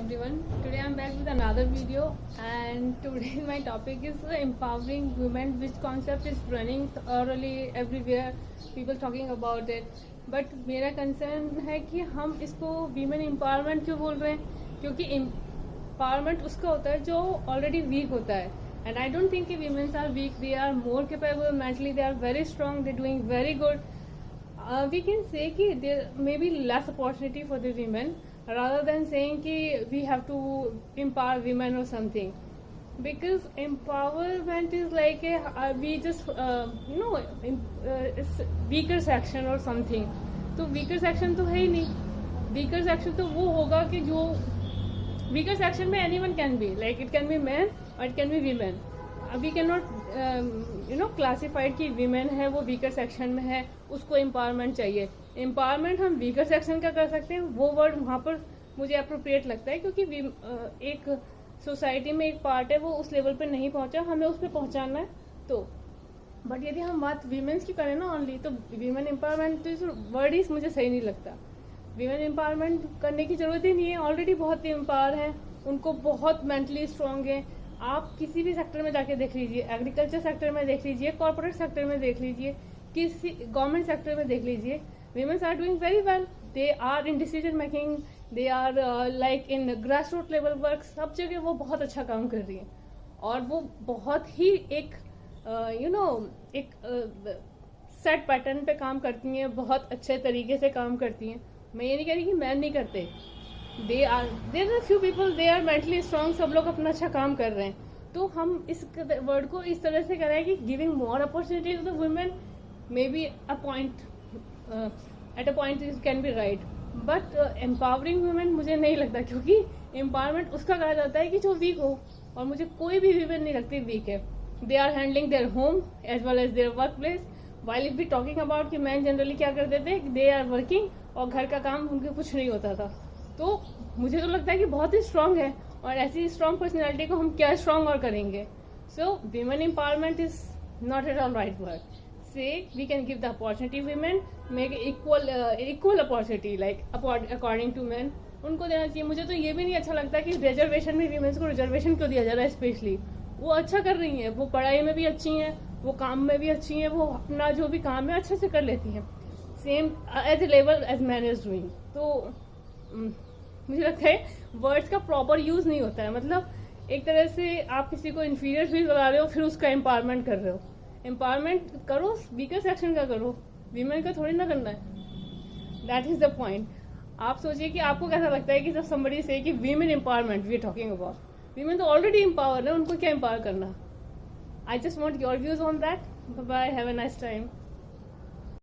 everyone. Today I'm back with another video, and today my topic is empowering women, which concept is running thoroughly everywhere. People talking about it. But मेरा concern है कि हम इसको women empowerment क्यों बोल रहे हैं, क्योंकि एम्पावरमेंट उसका होता है जो ऑलरेडी वीक होता है. एंड आई डोंट थिंक कि womens are weak. They are more capable mentally, they are very strong, they doing very good. We can say कि there may be less opportunity for the women rather than saying कि we have to empower women or something, because empowerment is like we just it's weaker section or something. तो weaker section तो है ही नहीं. weaker section तो वो होगा कि जो weaker section में anyone can be, like it can be men or it can be women. We can not classified कि वीमेन है वो वीकर सेक्शन में है, उसको एम्पावरमेंट चाहिए. एम्पावरमेंट हम वीकर सेक्शन का कर सकते हैं. वो वर्ड वहाँ पर मुझे अप्रोप्रिएट लगता है, क्योंकि एक सोसाइटी में एक पार्ट है वो उस लेवल पे नहीं पहुँचा, हमें उस पर पहुँचाना है. तो बट यदि हम बात वीमेंस की करें ना ओनली, तो वीमेन एम्पावरमेंट वर्ड ही मुझे सही नहीं लगता. वीमेन एम्पावरमेंट करने की जरूरत ही नहीं है. ऑलरेडी बहुत एम्पावर हैं, उनको बहुत मेंटली स्ट्रांग है. आप किसी भी सेक्टर में जाके देख लीजिए, एग्रीकल्चर सेक्टर में देख लीजिए, कॉर्पोरेट सेक्टर में देख लीजिए, किसी गवर्नमेंट सेक्टर में देख लीजिए, womens are doing very well. They are in decision making, they are like in grass root level work. सब जगह वो बहुत अच्छा काम कर रही हैं, और वो बहुत ही एक एक सेट पैटर्न पे काम करती हैं, बहुत अच्छे तरीके से काम करती हैं. मैं ये नहीं कह रही कि मैन नहीं करते. There are few people, they are mentally strong, सब लोग अपना अच्छा काम कर रहे हैं. तो हम इस वर्ड को इस तरह से करें कि giving more opportunity to the women may be a point, at a point it can be right, but empowering women मुझे नहीं लगता, क्योंकि एम्पावरमेंट उसका कहा जाता है कि जो वीक हो, और मुझे कोई भी वुमेन नहीं लगती वीक है. They are handling their home as well as their work place. While if be talking about कि मैन जनरली क्या करते थे, दे आर वर्किंग, और घर का काम उनके कुछ नहीं होता था. तो मुझे तो लगता है कि बहुत ही स्ट्रांग है, और ऐसी स्ट्रांग पर्सनैलिटी को हम क्या स्ट्रांग और करेंगे. So women empowerment is not at all right word. Say we can give the opportunity women, make equal opportunity like according to man. उनको देना चाहिए. मुझे तो ये भी नहीं अच्छा लगता कि रिजर्वेशन में वीमेन्स को रिजर्वेशन क्यों दिया जा रहा है. स्पेशली वो अच्छा कर रही हैं, वो पढ़ाई में भी अच्छी हैं, वो काम में भी अच्छी हैं, वो अपना जो भी काम है अच्छे से कर लेती हैं, same as a level as man is doing. तो मुझे लगता है वर्ड्स का प्रॉपर यूज नहीं होता है. मतलब एक तरह से आप किसी को इन्फीरियर फील करा रहे हो, फिर उसका एम्पावरमेंट कर रहे हो. एम्पावरमेंट करो वीकर सेक्शन का करो, वीमेन का थोड़ी ना करना है. That is the point. आप सोचिए कि आपको कैसा लगता है कि जब somebody से कि women empowerment we are talking about. Women तो ऑलरेडी एम्पावर है, उनको क्या एम्पावर करना. I just want your views on that. Bye, have a nice time.